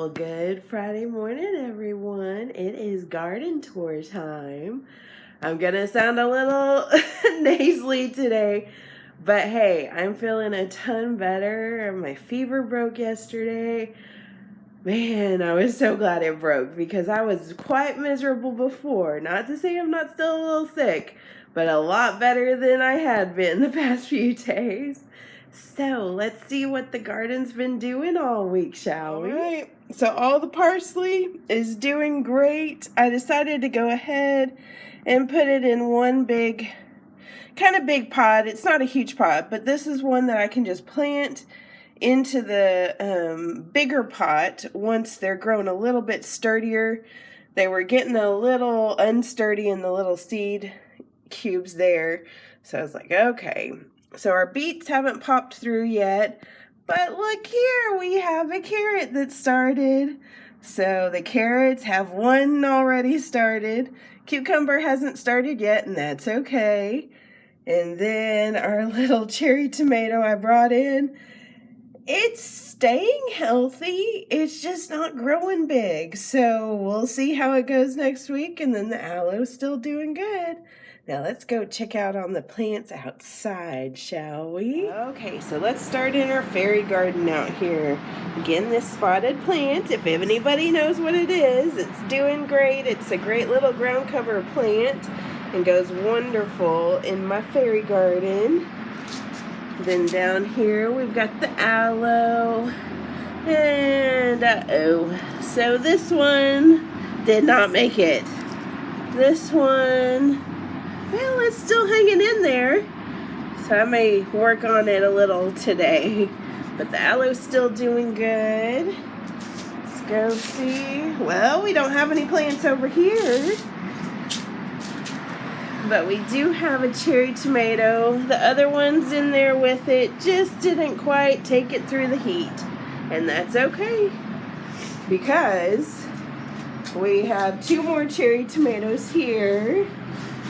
Well, good Friday morning, everyone. It is garden tour time. I'm gonna sound a little nasally today, but hey, I'm feeling a ton better. My fever broke yesterday. Man, I was so glad it broke because I was quite miserable before. Not to say I'm not still a little sick, but a lot better than I had been the past few days. So let's see what the garden's been doing all week, shall we? All right, so all the parsley is doing great. I decided to go ahead and put it in one big, kind of big pot. It's not a huge pot, but this is one that I can just plant into the bigger pot once they're grown a little bit sturdier. They were getting a little unsturdy in the little seed cubes there. So I was like, okay. So our beets haven't popped through yet, but look here, we have a carrot that started. So the carrots have one already started. Cucumber hasn't started yet, and that's okay. And then our little cherry tomato I brought in, it's staying healthy. It's just not growing big. So we'll see how it goes next week. And then the aloe's still doing good. Now let's go check out on the plants outside, shall we? Okay, so let's start in our fairy garden out here. Again, this spotted plant, if anybody knows what it is, it's doing great. It's a great little ground cover plant and goes wonderful in my fairy garden. Then down here we've got the aloe, and so this one did not make it. This one, well, it's still hanging in there, so I may work on it a little today, but the aloe's still doing good. Let's go see. Well, we don't have any plants over here, but we do have a cherry tomato. The other ones in there with it just didn't quite take it through the heat. And that's okay, because we have two more cherry tomatoes here,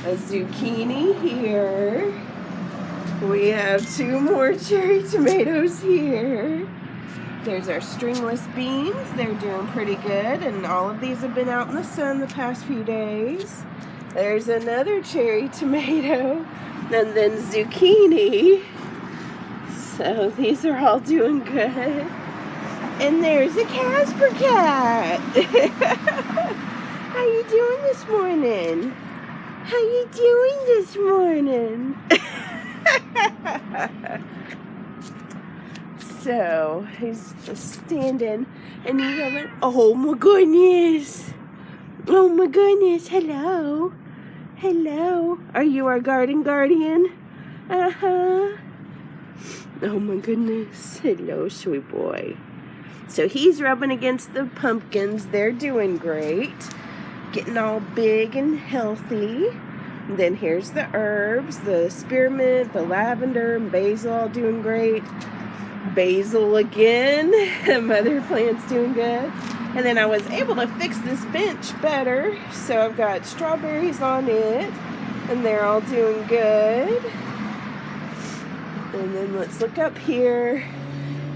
a zucchini here. We have two more cherry tomatoes here. There's our stringless beans. They're doing pretty good, and all of these have been out in the sun the past few days. There's another cherry tomato, and then zucchini. So these are all doing good. And there's a Casper cat. How you doing this morning? How you doing this morning? So he's just standing, and he's going, oh my goodness. Oh my goodness, hello. Hello. Are you our garden guardian? Uh-huh. Oh my goodness. Hello, sweet boy. So he's rubbing against the pumpkins. They're doing great. Getting all big and healthy. And then here's the herbs, the spearmint, the lavender, and basil all doing great. Basil again. Mother plant's doing good. And then I was able to fix this bench better. So I've got strawberries on it, and they're all doing good. And then let's look up here.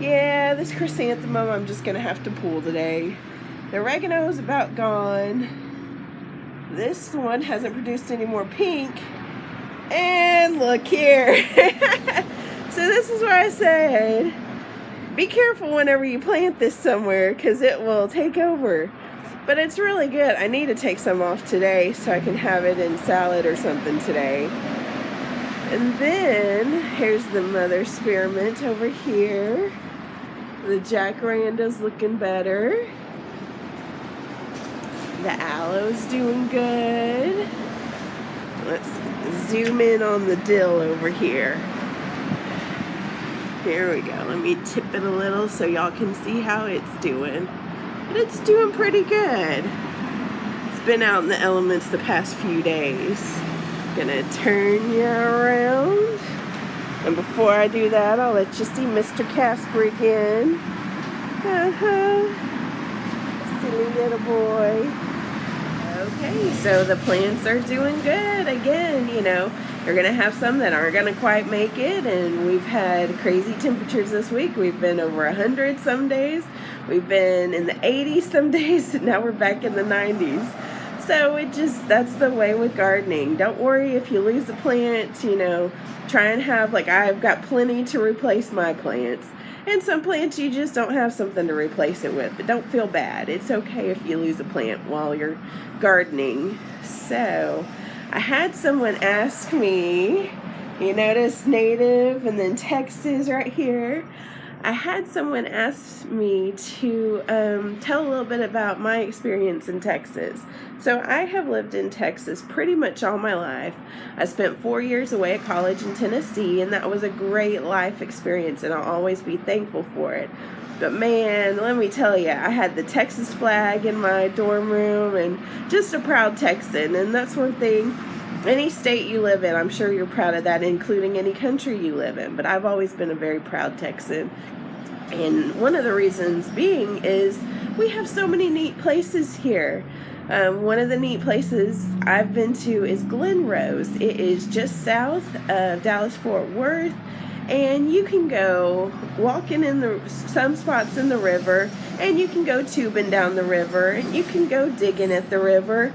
Yeah, this chrysanthemum I'm just going to have to pull today. The oregano is about gone. This one hasn't produced any more pink. And look here. So this is why I said, be careful whenever you plant this somewhere, because it will take over. But it's really good. I need to take some off today so I can have it in salad or something today. And then here's the mother spearmint over here. The jacaranda's looking better. The aloe's doing good. Let's zoom in on the dill over here. Here we go. Let me tip it a little so y'all can see how it's doing. But it's doing pretty good. It's been out in the elements the past few days. Gonna turn you around. And before I do that, I'll let you see Mr. Casper again. Silly little boy. Okay, so the plants are doing good. Again, you know, you're going to have some that aren't going to quite make it, and we've had crazy temperatures this week. We've been over 100 some days. We've been in the 80s some days, and now we're back in the 90s. So that's the way with gardening. Don't worry if you lose a plant, try and have, I've got plenty to replace my plants. And some plants you just don't have something to replace it with, but don't feel bad. It's okay if you lose a plant while you're gardening. So I had someone ask me, you notice native and then Texas right here. I had someone ask me to tell a little bit about my experience in Texas. So I have lived in Texas pretty much all my life. I spent 4 years away at college in Tennessee, and that was a great life experience, and I'll always be thankful for it. But man, let me tell you, I had the Texas flag in my dorm room, and just a proud Texan. And that's one thing, any state you live in, I'm sure you're proud of that, including any country you live in. But I've always been a very proud Texan. And one of the reasons being is we have so many neat places here. One of the neat places I've been to is Glen Rose. It is just south of Dallas-Fort Worth. And you can go walking in some spots in the river, and you can go tubing down the river, and you can go digging at the river.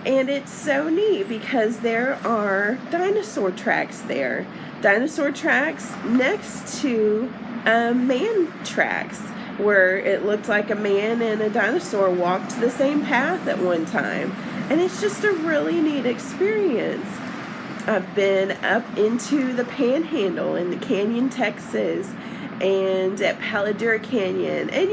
And it's so neat because there are dinosaur tracks there. Dinosaur tracks next to man tracks, where it looked like a man and a dinosaur walked the same path at one time. And it's just a really neat experience. I've been up into the Panhandle in the Canyon, Texas, and at Palo Duro Canyon. And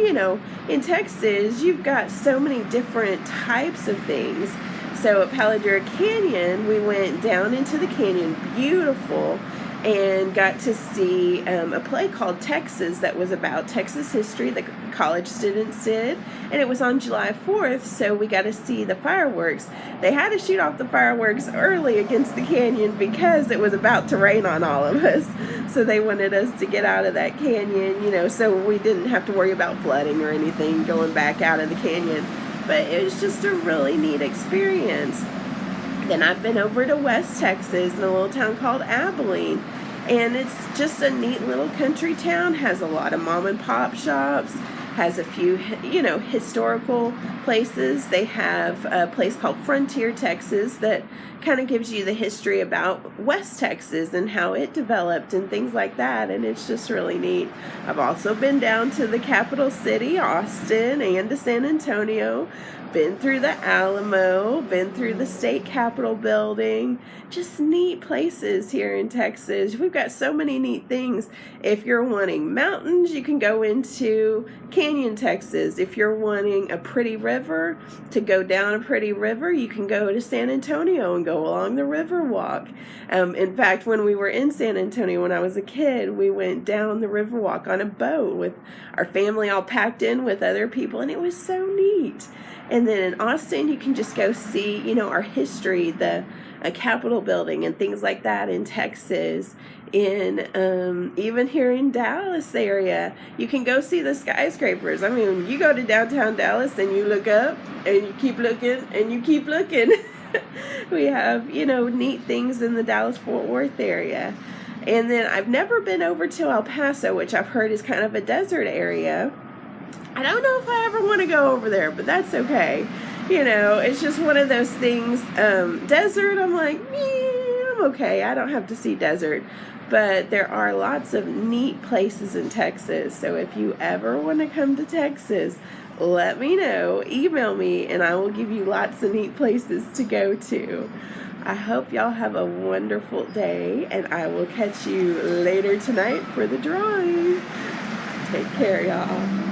in Texas, you've got so many different types of things. So at Palo Duro Canyon, we went down into the canyon, beautiful, and got to see a play called Texas that was about Texas history that college students did, and it was on July 4th, so we got to see the fireworks. They had to shoot off the fireworks early against the canyon because it was about to rain on all of us, so they wanted us to get out of that canyon, so we didn't have to worry about flooding or anything going back out of the canyon. But it was just a really neat experience. Then I've been over to West Texas in a little town called Abilene, and it's just a neat little country town, has a lot of mom and pop shops, has a few, historical places. They have a place called Frontier, Texas, that kind of gives you the history about West Texas and how it developed and things like that, and it's just really neat. I've also been down to the capital city, Austin, and to San Antonio, been through the Alamo, been through the state capitol building. Just neat places here in Texas. We've got so many neat things. If you're wanting mountains, you can go into Canyon, Texas. If you're wanting a pretty river, to go down a pretty river, you can go to San Antonio and go along the river walk. In fact, when we were in San Antonio when I was a kid, we went down the river walk on a boat with our family all packed in with other people, and it was so neat. And then in Austin, you can just go see, our history, the Capitol building and things like that in Texas. Even here in Dallas area, you can go see the skyscrapers. I mean, you go to downtown Dallas and you look up and you keep looking and you keep looking. We have, neat things in the Dallas-Fort Worth area. And then I've never been over to El Paso, which I've heard is kind of a desert area. I don't know if I ever want to go over there, but that's okay. It's just one of those things. Desert, I'm like, I'm okay. I don't have to see desert. But there are lots of neat places in Texas. So if you ever want to come to Texas, let me know. Email me, and I will give you lots of neat places to go to. I hope y'all have a wonderful day, and I will catch you later tonight for the drawing. Take care, y'all.